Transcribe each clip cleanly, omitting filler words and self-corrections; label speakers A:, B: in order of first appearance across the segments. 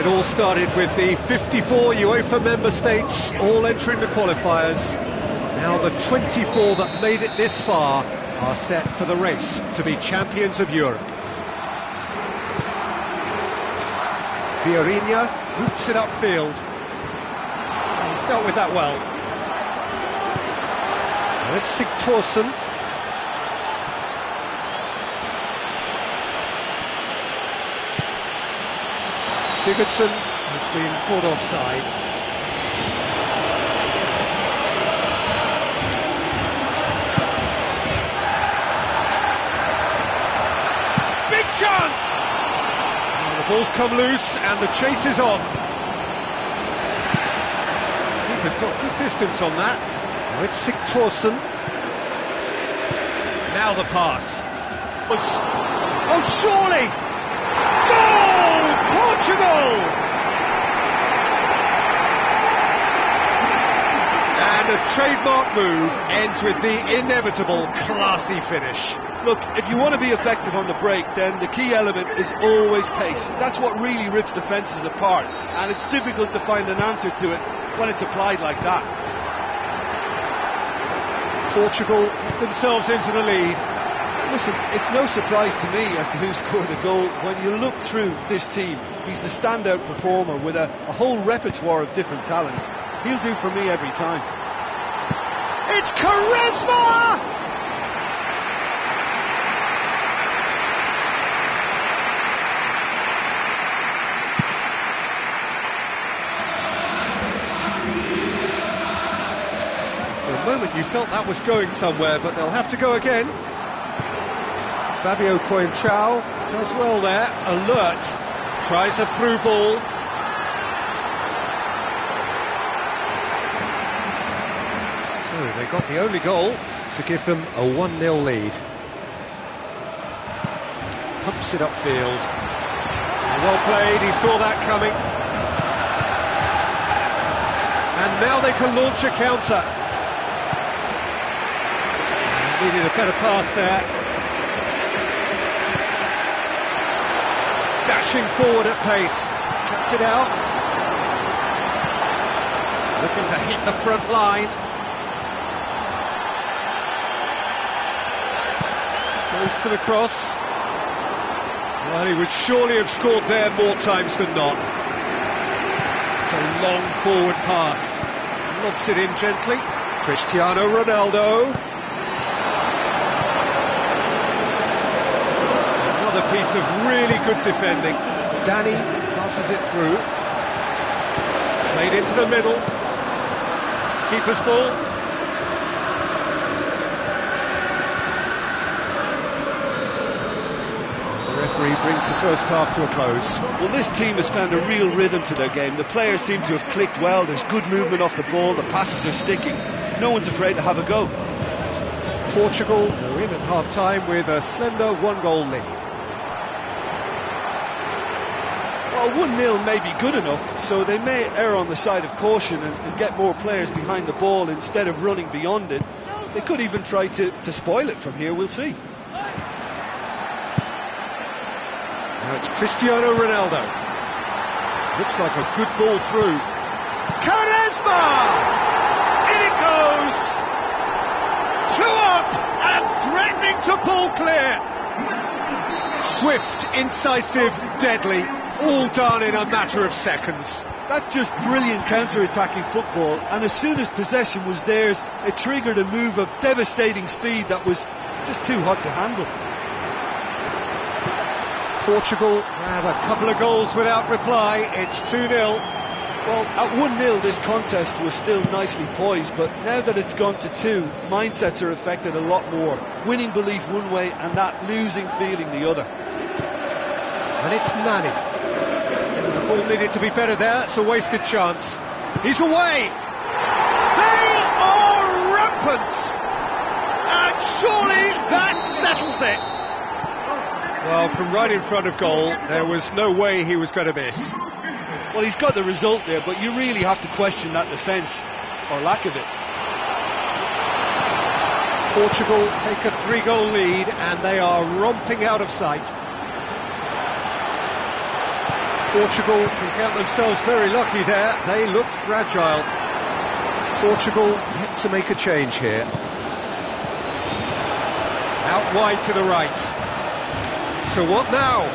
A: all started with the 54 UEFA member states all entering the qualifiers. Now the 24 that made it this far are set for the race to be champions of Europe. Yayin hoops it upfield. He's dealt with that well. Now it's Sigthorsson. Sigurdsson has been caught offside. Big chance! And the ball's come loose and the chase is on. Keeper's got good distance on that. Now it's Sigthorsson. Now the pass. Oh, surely! Goal! Portugal! And a trademark move ends with the inevitable classy finish.
B: Look, if you want to be effective on the break, then the key element is always pace. That's what really rips defences apart, and it's difficult to find an answer to it when it's applied like that.
A: Portugal get themselves into the lead.
B: Listen, it's no surprise to me as to who scored the goal. When you look through this team, he's the standout performer with a whole repertoire of different talents. He'll do for me every time.
A: It's charisma! For a moment you felt that was going somewhere, but they'll have to go again. Fabio Coentrao does well there, alert, tries a through ball. So they got the only goal to give them a 1-0 lead. Pumps it upfield. Well played, he saw that coming. And now they can launch a counter. Needed a better pass there. Dashing forward at pace, cuts it out, looking to hit the front line. Goes for the cross. Well, he would surely have scored there more times than not. It's a long forward pass, lobs it in gently. Cristiano Ronaldo. Another piece of really good defending. Danny passes it through. Played into the middle. Keeper's ball. The referee brings the first half to a close.
B: Well, this team has found a real rhythm to their game. The players seem to have clicked well. There's good movement off the ball. The passes are sticking. No one's afraid to have a go.
A: Portugal are in at half-time with a slender 1-goal lead.
B: Well, 1-0 may be good enough, so they may err on the side of caution and get more players behind the ball instead of running beyond it. They could even try to spoil it from here, we'll see.
A: Now it's Cristiano Ronaldo. Looks like a good ball through. Charisma! In it goes! Two up and threatening to pull clear. Swift, incisive, deadly. All done in a matter of seconds.
B: That's just brilliant counter-attacking football, and as soon as possession was theirs, it triggered a move of devastating speed that was just too hot to handle.
A: Portugal grab a couple of goals without reply. It's 2-0.
B: Well, at 1-0 this contest was still nicely poised, but now that it's gone to 2, mindsets are affected a lot more. Winning belief one way and that losing feeling the other.
A: And it's Nani. The ball needed to be better there, it's a wasted chance. He's away! They are rampant! And surely that settles it! Well, from right in front of goal, there was no way he was going to miss.
B: Well, he's got the result there, but you really have to question that defence, or lack of it.
A: Portugal take a 3-goal lead, and they are romping out of sight. Portugal can count themselves very lucky there. They look fragile. Portugal yet to make a change here. Out wide to the right. So what now?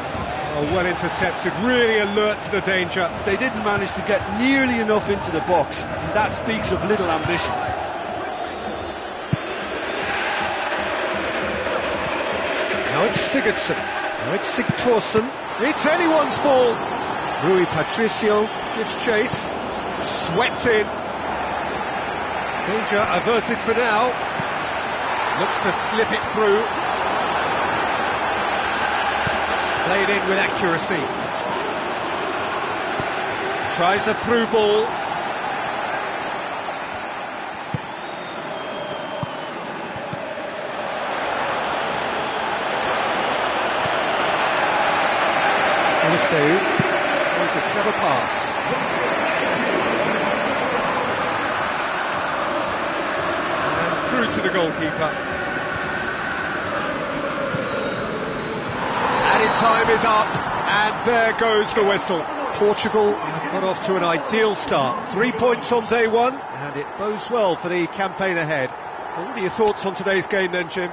A: Oh, well intercepted, really alert to the danger.
B: They didn't manage to get nearly enough into the box, and that speaks of little ambition.
A: Now it's Sigurdsson. Now it's Sigthorsson. It's anyone's ball. Rui Patricio gives chase. Swept in. Danger averted for now. Looks to slip it through. Played in with accuracy. Tries a through ball. That was a clever pass. And through to the goalkeeper. Added time is up, and there goes the whistle. Portugal have got off to an ideal start. 3 points on day one, and it bodes well for the campaign ahead. Well, what are your thoughts on today's game then, Jim?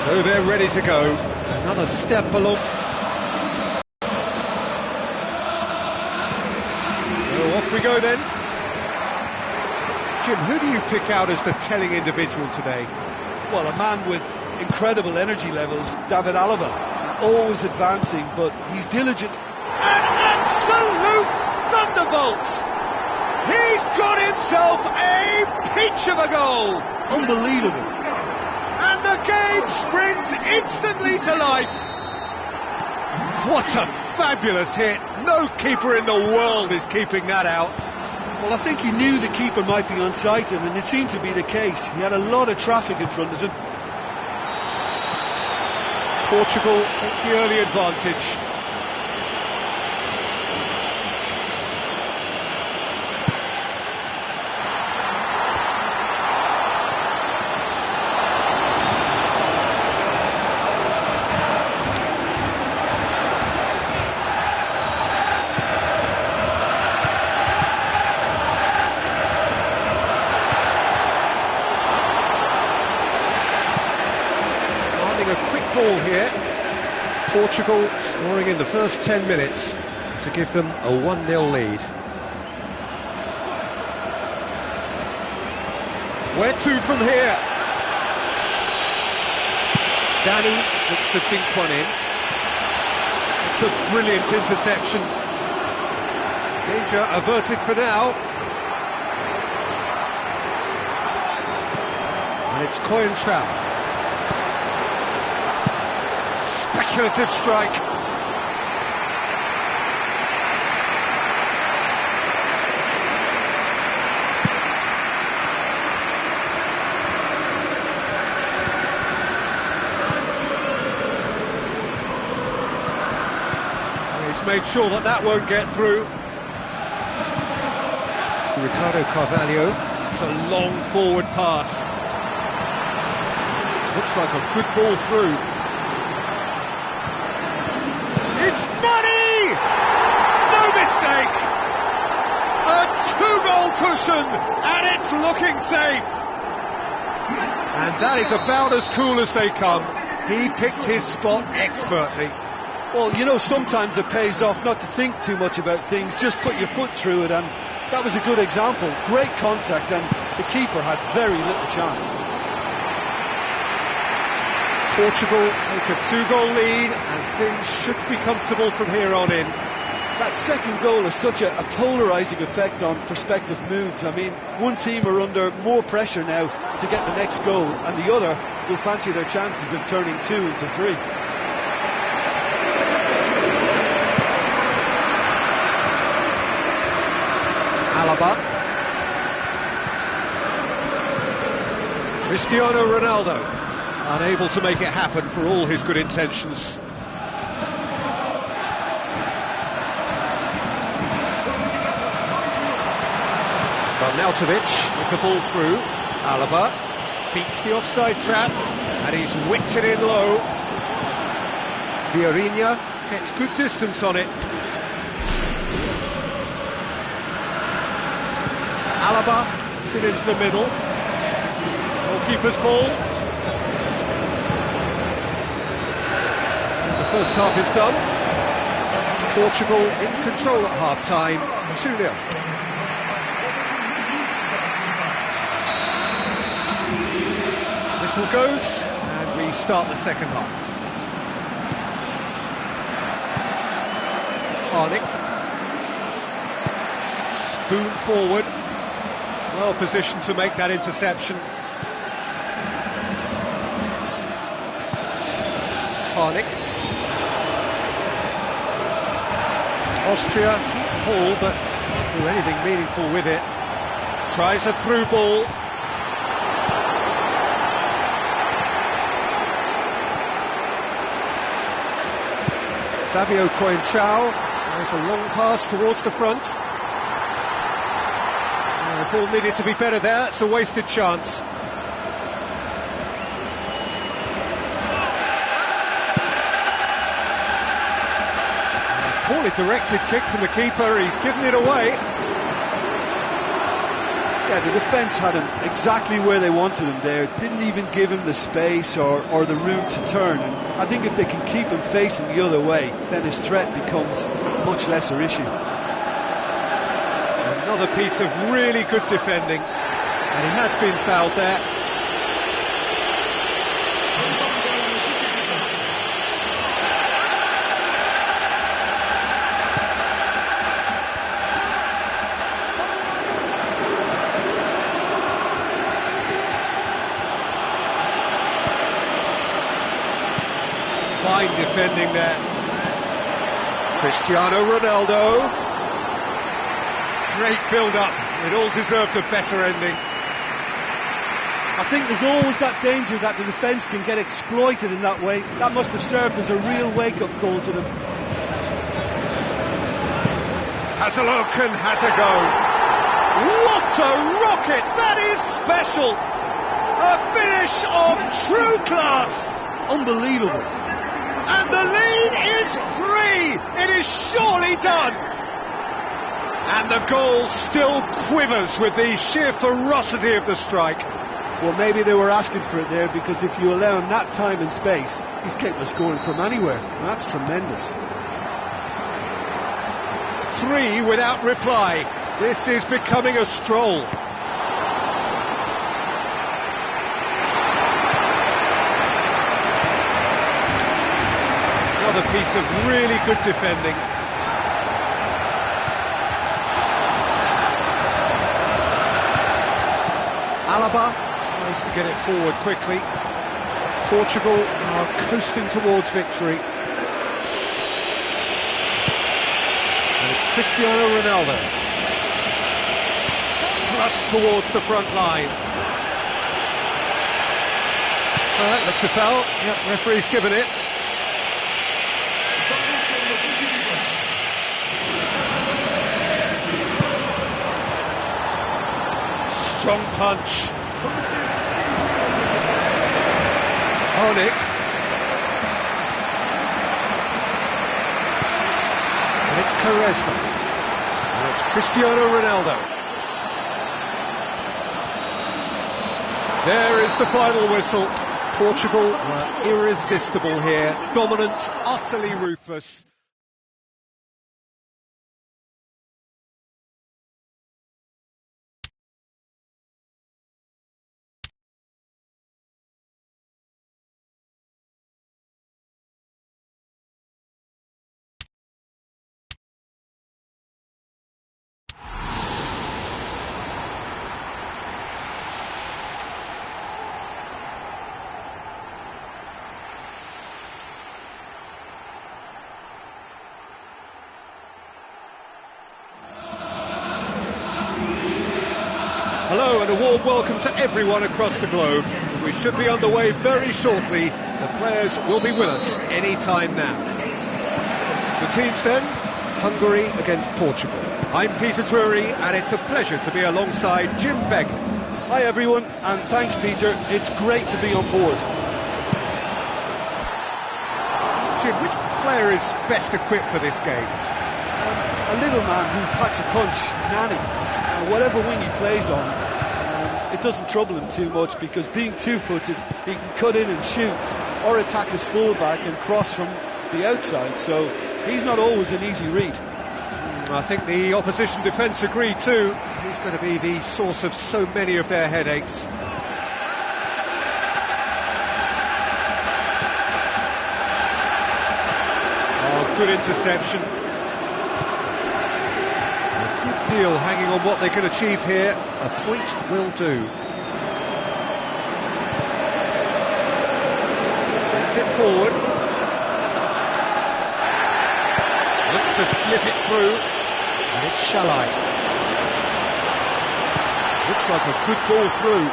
A: So they're ready to go. Another step along. So off we go then. Jim, who do you pick out as the telling individual today?
B: Well, a man with incredible energy levels, David Alaba. Always advancing, but he's diligent.
A: An absolute thunderbolt! He's got himself a peach of a goal!
B: Unbelievable.
A: And the game springs instantly to life. What a fabulous hit. No keeper in the world is keeping that out.
B: Well, I think he knew the keeper might be on side of him, and it seemed to be the case. He had a lot of traffic in front of him.
A: Portugal take the early advantage. A quick ball here. Portugal scoring in the first 10 minutes to give them a 1-0 lead. Where to from here? Danny looks to think one in. It's a brilliant interception. Danger averted for now. And it's Coentrao. Speculative strike. He's made sure that that won't get through. Ricardo Carvalho. It's a long forward pass. Looks like a good ball through. It's Nani! No mistake! A two-goal cushion, and it's looking safe! And that is about as cool as they come. He picked his spot expertly.
B: Well, you know, sometimes it pays off not to think too much about things, just put your foot through it, and that was a good example. Great contact, and the keeper had very little chance. Portugal take a 2-goal lead, and things should be comfortable from here on in. That second goal has such a polarising effect on prospective moods. I mean, one team are under more pressure now to get the next goal, and the other will fancy their chances of turning 2 into 3.
A: Alaba. Cristiano Ronaldo, unable to make it happen for all his good intentions. Arnautovic with the ball through. Alaba beats the offside trap and he's whipped it in low. Yayin gets good distance on it. Alaba puts it into the middle. Goalkeeper's ball. And the first half is done. Portugal in control at half-time, 2-0. Whistle goes, and we start the second half. Harnik. Spoon forward. Well positioned to make that interception. Harnik. Austria keep the ball, but can't do anything meaningful with it. Tries a through ball. Fabio Coentrao tries a long pass towards the front. The ball needed to be better there, it's a wasted chance. A poorly directed kick from the keeper, he's given it away.
B: Yeah, the defence had him exactly where they wanted him there. Didn't even give him the space or the room to turn. And I think if they can keep him facing the other way, then his threat becomes a much lesser issue.
A: Another piece of really good defending, and he has been fouled there. Fine defending there. Cristiano Ronaldo. Great build-up. It all deserved a better ending.
B: I think there's always that danger that the defence can get exploited in that way. That must have served as a real wake-up call to them.
A: Has a look and has a go. What a rocket! That is special! A finish of true class!
B: Unbelievable.
A: And the lead is 3! It is surely done! And the goal still quivers with the sheer ferocity of the strike.
B: Well, maybe they were asking for it there, because if you allow him that time and space, he's capable of scoring from anywhere. And that's tremendous.
A: 3 without reply. This is becoming a stroll. Another piece of really good defending. Alaba tries to get it forward quickly. Portugal are coasting towards victory. And it's Cristiano Ronaldo. Thrust towards the front line. Looks a foul. Yep, referee's given it. Strong punch. Harnik. And it's Quaresma. And it's Cristiano Ronaldo. There is the final whistle. Portugal were irresistible here. Dominant, utterly ruthless. Hello and a warm welcome to everyone across the globe. We should be underway very shortly. The players will be with us any time now. The teams then, Hungary against Portugal. I'm Peter Drury and it's a pleasure to be alongside Jim Begg.
B: Hi everyone, and thanks Peter, it's great to be on board.
A: Jim, which player is best equipped for this game?
B: A little man who packs a punch, Nani. Whatever wing he plays on, it doesn't trouble him too much because being two-footed, he can cut in and shoot or attack his fullback and cross from the outside, so he's not always an easy read.
A: I think the opposition defence agree too. He's going to be the source of so many of their headaches. Oh, good interception. A good deal hanging on what they can achieve here. A point will do. Takes it forward. Looks to slip it through. And it's Canli. Looks like a good ball through.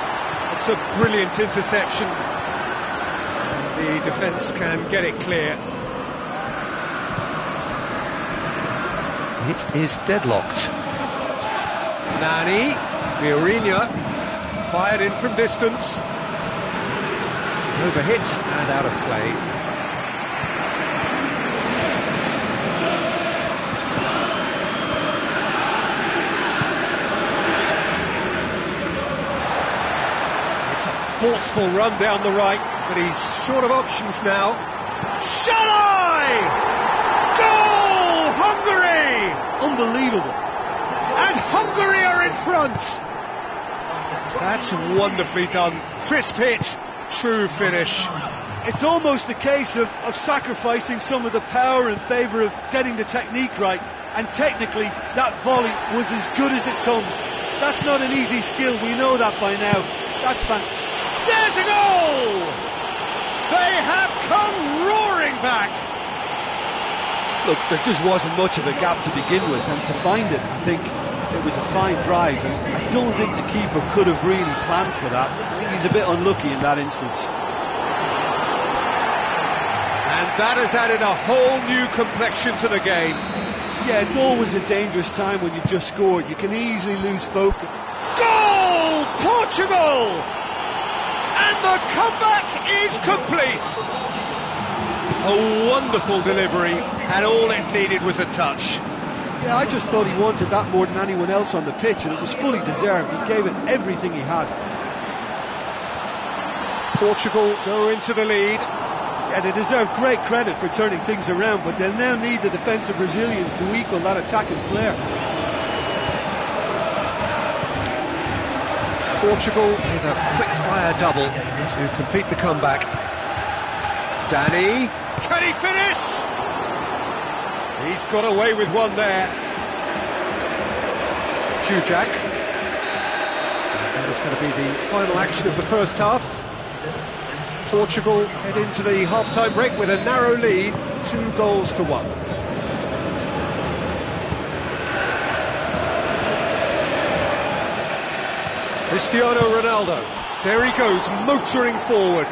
A: It's a brilliant interception. And the defence can get it clear. It is deadlocked. Nani, Yayin, fired in from distance. Overhit and out of play. Forceful run down the right, but he's short of options now. Canli! Goal! Hungary!
B: Unbelievable.
A: And Hungary are in front! That's wonderfully done. Crisp hit, true finish.
B: It's almost a case of sacrificing some of the power in favour of getting the technique right, and technically that volley was as good as it comes. That's not an easy skill, we know that by now. That's fantastic.
A: There's a goal! They have come roaring back!
B: Look, there just wasn't much of a gap to begin with, and to find it, I think it was a fine drive. I don't think the keeper could have really planned for that. I think he's a bit unlucky in that instance.
A: And that has added a whole new complexion to the game.
B: Yeah, it's always a dangerous time when you've just scored. You can easily lose focus.
A: Goal! Portugal! And the comeback is complete. A wonderful delivery, and all it needed was a touch.
B: Yeah, I just thought he wanted that more than anyone else on the pitch, and it was fully deserved. He gave it everything he had.
A: Portugal go into the lead.
B: Yeah, they deserve great credit for turning things around, but they'll now need the defensive resilience to equal that attacking flair.
A: Portugal with a quick-fire double to complete the comeback. Danny, can he finish? He's got away with one there. Jujak. That is going to be the final action of the first half. Portugal head into the half-time break with a narrow lead, 2-1. Cristiano Ronaldo, there he goes, motoring forward.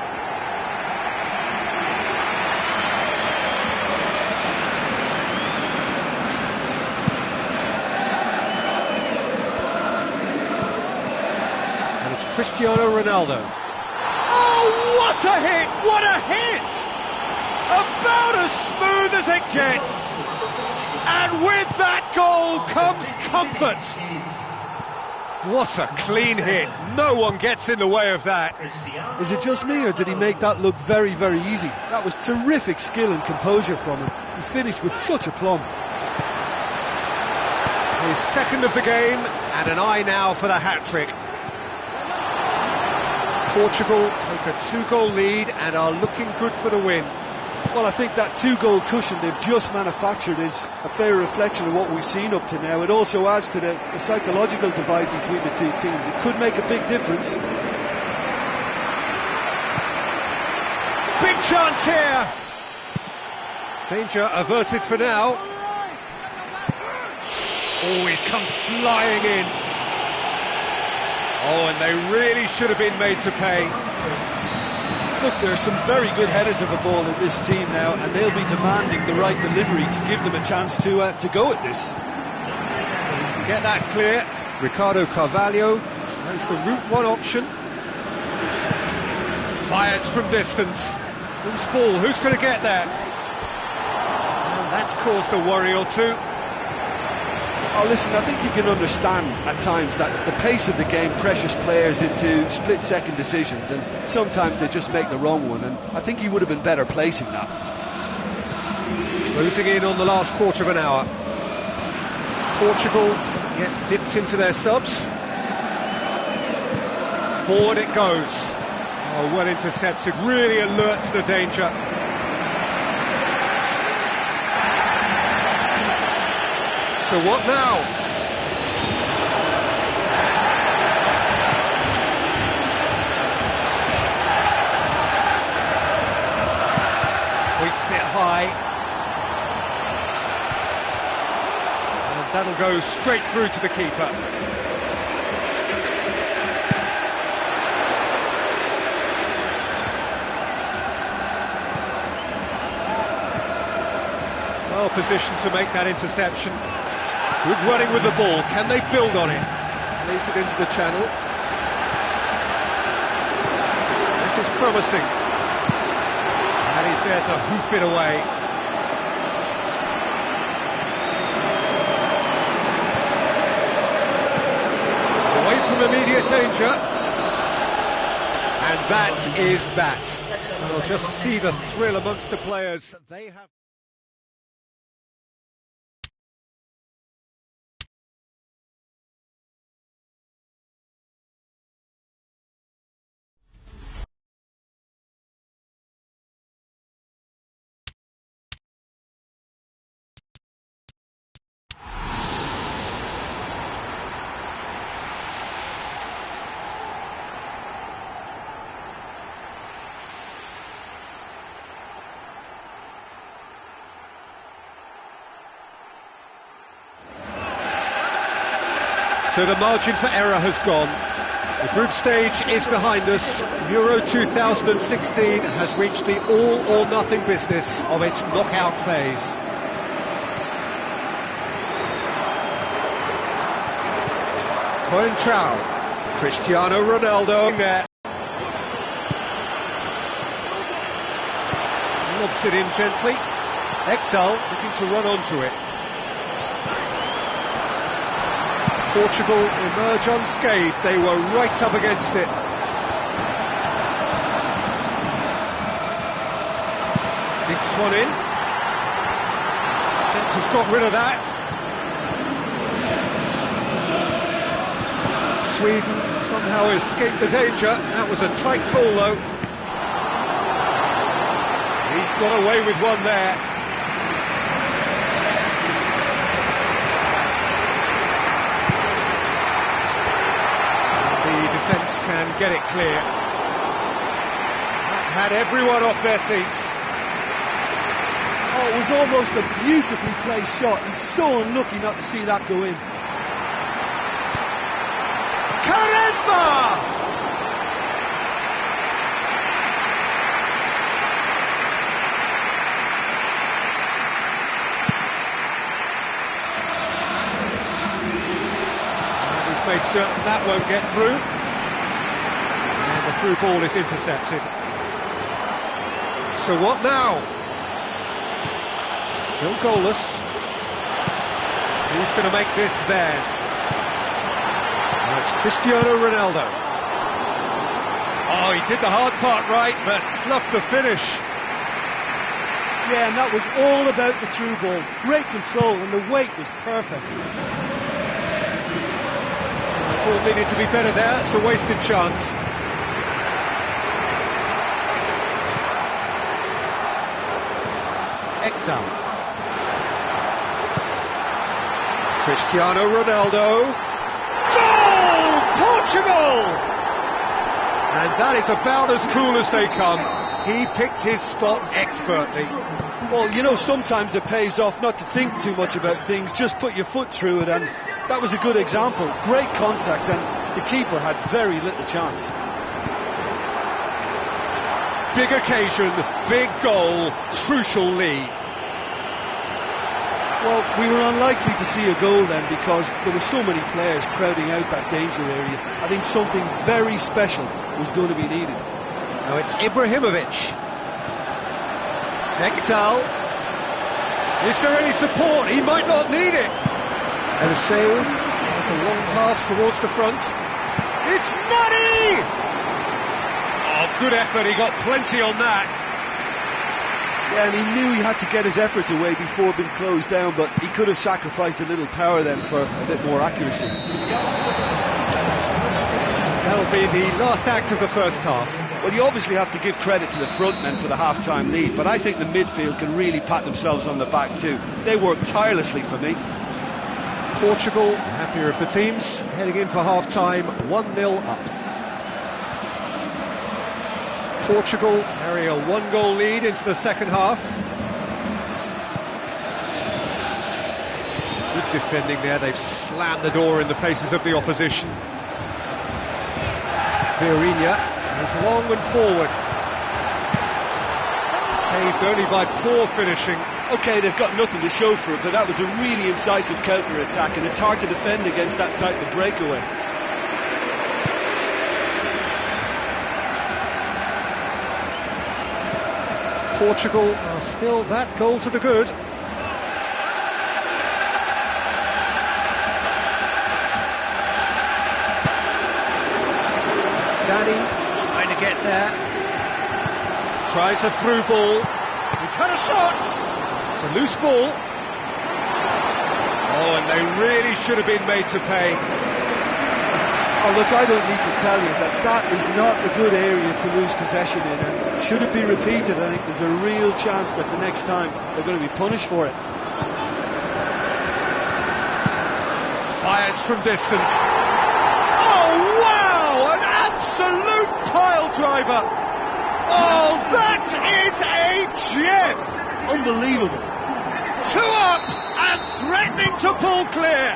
A: And it's Cristiano Ronaldo. Oh, what a hit! What a hit! About as smooth as it gets. And with that goal comes comfort. What a clean hit. No one gets in the way of that.
B: Is it just me, or did he make that look very, very easy? That was terrific skill and composure from him. He finished with such aplomb.
A: His second of the game, and an eye now for the hat-trick. Portugal take a 2-goal lead and are looking good for the win.
B: Well, I think that 2-goal cushion they've just manufactured is a fair reflection of what we've seen up to now. It also adds to the psychological divide between the two teams. It could make a big difference.
A: Big chance here. Danger averted for now. Oh, he's come flying in. Oh, and they really should have been made to pay.
B: Look, there are some very good headers of a ball in this team now, and they'll be demanding the right delivery to give them a chance to go at this.
A: Get that clear. Ricardo Carvalho tries the route one option. Fires from distance. Loose ball, who's going to get there? And that's caused a worry or two.
B: Oh, listen, I think you can understand at times that the pace of the game pressures players into split-second decisions, and sometimes they just make the wrong one, and I think he would have been better placing that.
A: Closing in on the last quarter of an hour. Portugal get dipped into their subs. Forward it goes. Oh, well intercepted, really alert to the danger. So what now? Hoists it high. And that'll go straight through to the keeper. Well positioned to make that interception. Good running with the ball. Can they build on it? Plays it into the channel. This is promising. And he's there to hoof it away. Away from immediate danger. And that is that. We'll just see the thrill amongst the players. They have... So the margin for error has gone. The group stage is behind us. Euro 2016 has reached the all-or-nothing business of its knockout phase. Coentrao, Cristiano Ronaldo there. Lobs it in gently. Ekdal looking to run onto it. Portugal emerge unscathed. They were right up against it. Dinks one in. Dinks has got rid of that. Sweden somehow escaped the danger. That was a tight call though. He's got away with one there. Defence can get it clear. That had everyone off their seats.
B: Oh, it was almost a beautifully placed shot. He's so unlucky not to see that go in.
A: Charisma! And he's made certain that won't get through. The through ball is intercepted. So what now? Still goalless. Who's going to make this theirs? Well, it's Cristiano Ronaldo. Oh, he did the hard part right, but fluffed the finish.
B: Yeah, and that was all about the through ball. Great control, and the weight was perfect.
A: The ball needed to be better there. It's a wasted chance. Ekdal. Cristiano Ronaldo. Goal! Portugal! And that is about as cool as they come. He picked his spot expertly.
B: Well, you know, sometimes it pays off not to think too much about things, just put your foot through it, and that was a good example. Great contact, and the keeper had very little chance.
A: Big occasion, big goal, crucial lead.
B: Well, we were unlikely to see a goal then because there were so many players crowding out that danger area. I think something very special was going to be needed.
A: Now it's Ibrahimovic. Ekdal. Is there any support? He might not need it. And Sale has a long pass towards the front. It's Nani! Oh, good effort. He got plenty on that.
B: Yeah, and he knew he had to get his efforts away before being closed down, but he could have sacrificed a little power then for a bit more accuracy.
A: That'll be the last act of the first half.
B: Well, you obviously have to give credit to the front men for the half-time lead, but I think the midfield can really pat themselves on the back too. They worked tirelessly for me.
A: Portugal, happier of the teams, heading in for half-time, 1-0 up. Portugal carry a one-goal lead into the second half. Good defending there, they've slammed the door in the faces of the opposition. Vieirinha is long and forward. Saved only by poor finishing.
B: OK, they've got nothing to show for it, but that was a really incisive counter-attack, and it's hard to defend against that type of breakaway.
A: Portugal are still that goal to the good. Dani trying to get there. Tries a through ball. He's had a shot. It's a loose ball. Oh, and they really should have been made to pay.
B: Oh, look, I don't need to tell you that that is not a good area to lose possession in, and should it be repeated, I think there's a real chance that the next time they're going to be punished for it.
A: Fires from distance. Oh, wow! An absolute pile driver! Oh, that is a gem!
B: Unbelievable.
A: Two up and threatening to pull clear.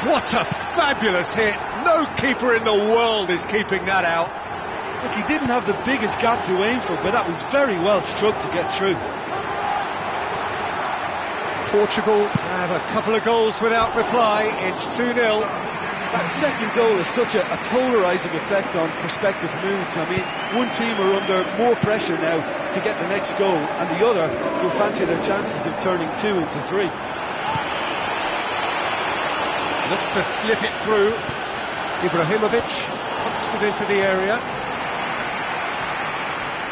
A: What a fabulous hit. No keeper in the world is keeping that out.
B: Look, he didn't have the biggest gap to aim for, but that was very well struck to get through.
A: Portugal have a couple of goals without reply. It's 2-0.
B: That second goal has such a polarising effect on prospective moods. I mean, one team are under more pressure now to get the next goal, and the other will fancy their chances of turning 2 into 3.
A: Looks to slip it through. Ibrahimovic pumps it into the area.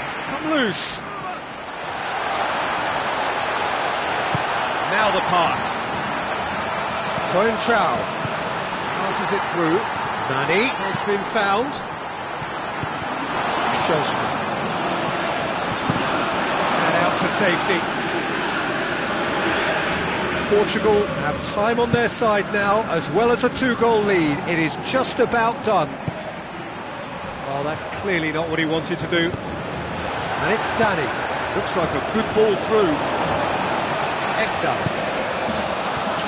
A: It's come loose. Now the pass. Coentrao passes it through. Nani has been found. Shellstrom. And out to safety. Portugal have time on their side now, as well as a 2-goal lead. It is just about done. Well, that's clearly not what he wanted to do. And it's Dani. Looks like a good ball through. Ekdal.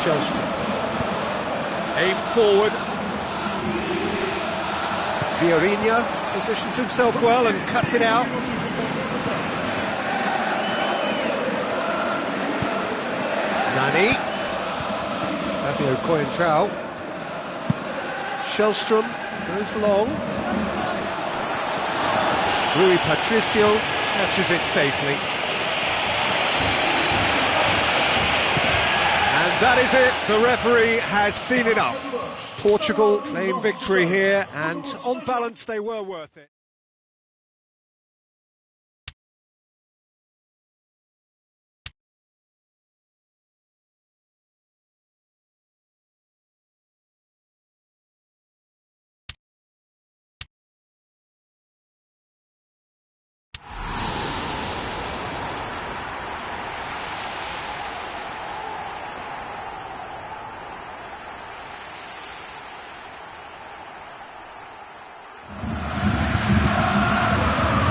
A: Shellstrom. Aim forward. Vieirinha positions himself well and cuts it out. Nani. Fabio Coentrao. Shellstrom goes long. Rui Patricio catches it safely. And that is it. The referee has seen enough. Portugal claim victory here, and on balance they were worth it.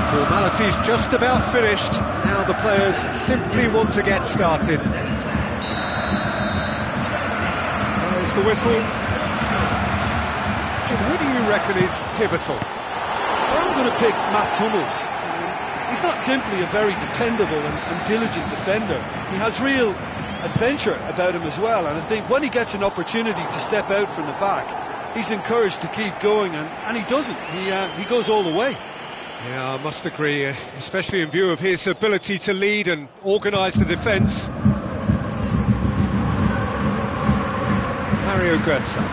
A: Formality's just about finished. Now the players simply want to get started. There's the whistle. Jim, who do you reckon is pivotal?
B: Well, I'm going to pick Mats Hummels. He's not simply a very dependable and diligent defender. He has real adventure about him as well, and I think when he gets an opportunity to step out from the back, he's encouraged to keep going, and he doesn't. He goes all the way.
A: Yeah, I must agree, especially in view of his ability to lead and organise the defence. Mario Götze.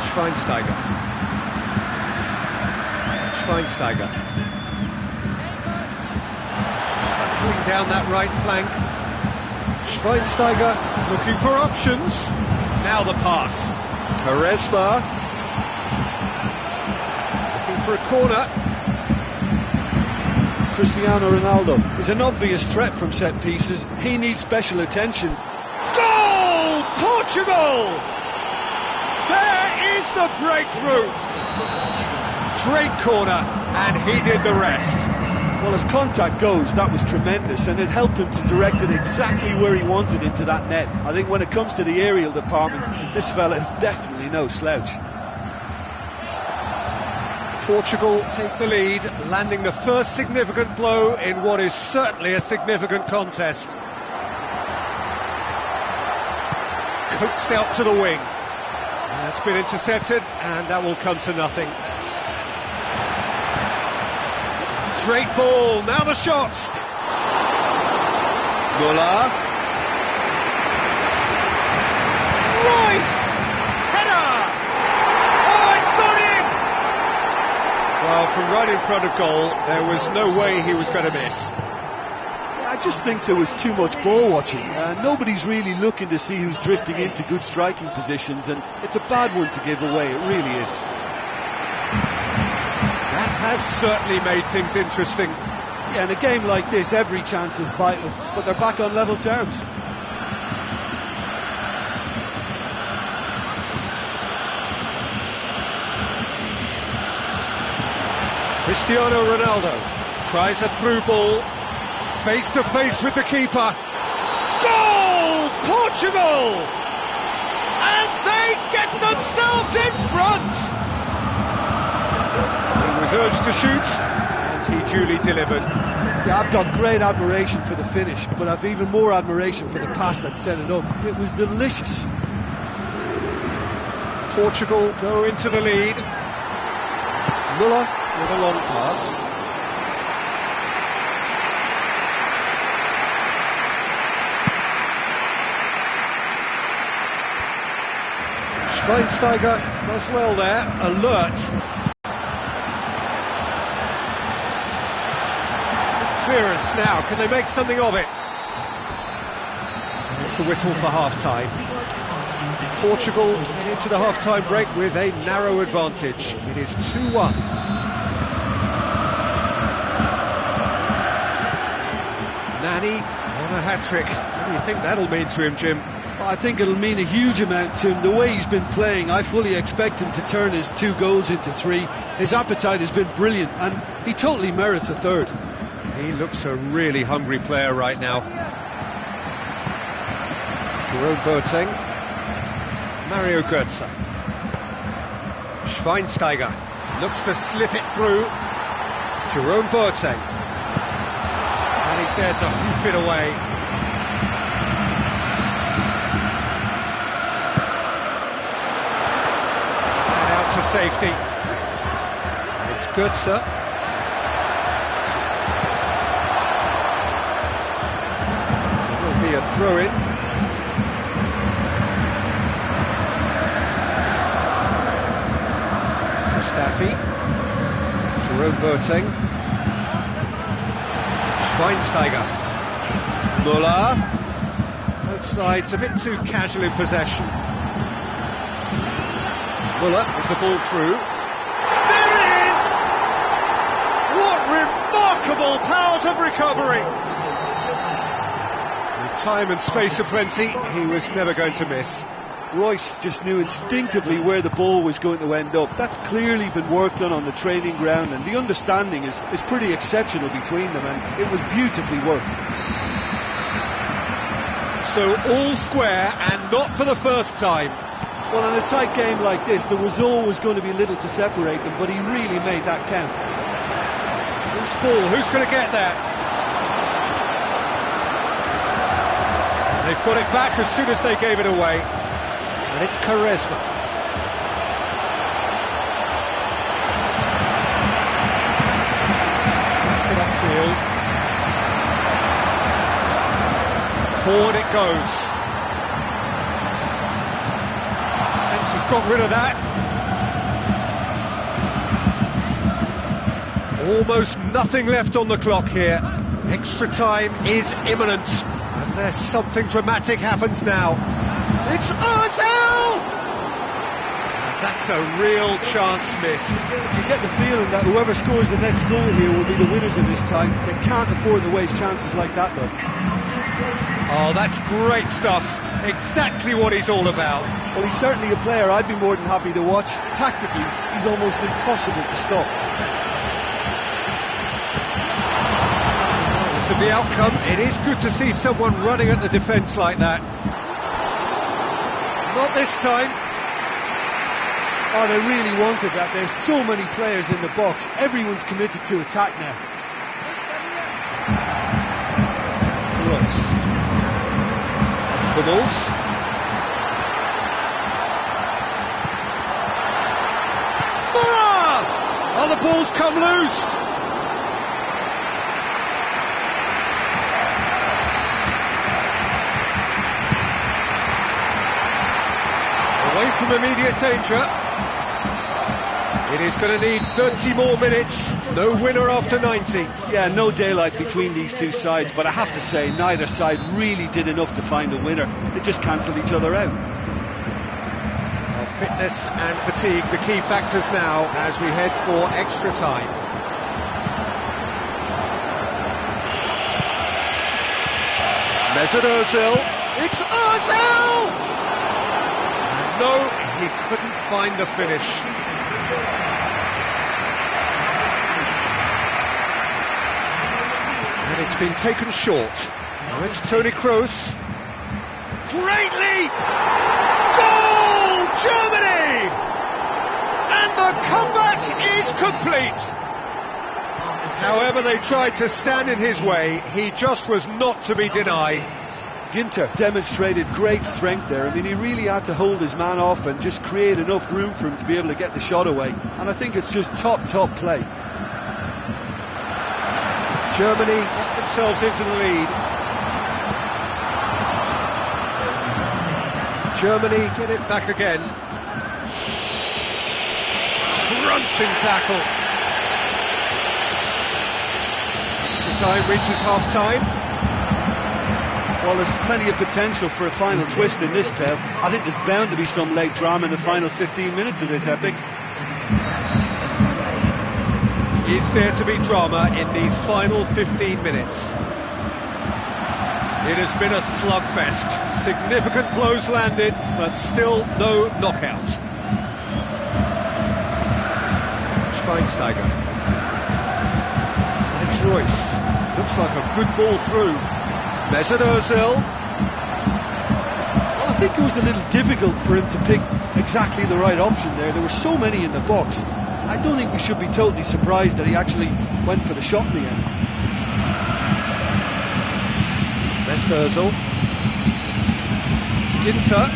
A: Schweinsteiger. Battling down that right flank. Schweinsteiger looking for options. Now the pass. Quaresma looking for a corner.
B: Cristiano Ronaldo is an obvious threat from set pieces. He needs special attention.
A: Goal! Portugal! There is the breakthrough. Straight corner, and he did the rest.
B: Well, as contact goes, that was tremendous, and it helped him to direct it exactly where he wanted into that net. I think when it comes to the aerial department, this fella is definitely no slouch.
A: Portugal take the lead, landing the first significant blow in what is certainly a significant contest. Coaxed out to the wing. That's been intercepted, and that will come to nothing. Straight ball, now the shot. Müller. Royce! Header! Oh, it's gone in! Well, from right in front of goal, there was no way he was going to miss.
B: I just think there was too much ball watching. Nobody's really looking to see who's drifting into good striking positions, and it's a bad one to give away, it really is.
A: That has certainly made things interesting.
B: Yeah, in a game like this, every chance is vital, but they're back on level terms.
A: Cristiano Ronaldo tries a through ball, face to face with the keeper. Goal! Portugal! And they get themselves in front! He was urged to shoot, and he duly delivered.
B: Yeah, I've got great admiration for the finish, but I've even more admiration for the pass that set it up. It was delicious.
A: Portugal go into the lead. Müller with a long pass. Schweinsteiger does well there, alert. Clearance now, can they make something of it? It's the whistle for half-time. Portugal get into the half-time break with a narrow advantage. It is 2-1. Nani on a hat-trick. What do you think that'll mean to him, Jim?
B: I think it'll mean a huge amount to him. The way he's been playing, I fully expect him to turn his 2 goals into 3. His appetite has been brilliant, and he totally merits a third.
A: He looks a really hungry player right now. Jerome Boateng. Mario Götze. Schweinsteiger looks to slip it through. Jerome Boateng. And he's there to hoop it away. And out to safety. It's Götze. It will be a throw-in. Mustafi, Jerome Boateng, Schweinsteiger, Müller, both sides a bit too casual in possession. Müller with the ball through. There it is! What remarkable powers of recovery! With time and space aplenty, he was never going to miss.
B: Royce just knew instinctively where the ball was going to end up. That's clearly been worked on the training ground, and the understanding is pretty exceptional between them, and it was beautifully worked.
A: So all square, and not for the first time.
B: Well, in a tight game like this, there was always going to be little to separate them, but he really made that count.
A: Loose ball, who's going to get there? They've got it back as soon as they gave it away. And it's Quaresma. It's it upfield. Forward it goes. Hence has got rid of that. Almost nothing left on the clock here. Extra time is imminent. Unless something dramatic happens now. It's Ozil! That's a real chance missed.
B: You get the feeling that whoever scores the next goal here will be the winners of this time. They can't afford to waste chances like that, though.
A: Oh, that's great stuff. Exactly what he's all about.
B: Well, he's certainly a player I'd be more than happy to watch. Tactically, he's almost impossible to stop.
A: Of the outcome, it is good to see someone running at the defence like that. Not this time.
B: Oh, they really wanted that. There's so many players in the box. Everyone's committed to attack now.
A: Royce. The balls. Oh, the balls come loose. Away from immediate danger. It is going to need 30 more minutes. No winner after 90.
B: Yeah, no daylight between these two sides, but I have to say neither side really did enough to find a winner. They just cancelled each other out.
A: Well, fitness and fatigue, the key factors now as we head for extra time. Mesut Ozil. It's Ozil! No, he couldn't find the finish. And it's been taken short. Now it's Toni Kroos. Great leap! Goal! Germany! And the comeback is complete. However they tried to stand in his way, he just was not to be denied.
B: Ginter demonstrated great strength there. I mean, he really had to hold his man off and just create enough room for him to be able to get the shot away. And I think it's just top play.
A: Germany get themselves into the lead. Germany get it back again. Crunching tackle. Extra time reaches half-time.
B: Well, there's plenty of potential for a final twist in this tale. I think there's bound to be some late drama in the final 15 minutes of this epic.
A: Is there to be drama in these final 15 minutes? It has been a slugfest. Significant blows landed, but still no knockout. Schweinsteiger. It's Royce. Looks like a good ball through. Mesut Ozil.
B: Well, I think it was a little difficult for him to pick exactly the right option there. There were so many in the box. I don't think we should be totally surprised that he actually went for the shot in the end.
A: Mesut Ozil. Ginter.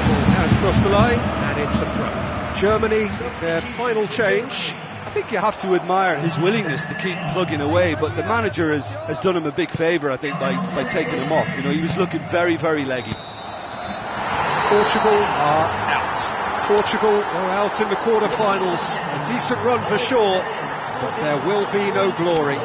A: Ball has crossed the line, and it's a throw. Germany, their final change.
B: I think you have to admire his willingness to keep plugging away, but the manager has done him a big favour, I think, by taking him off. You know, he was looking very, very leggy.
A: Portugal are out. Portugal are out in the quarter-finals. A decent run for sure, but there will be no glory.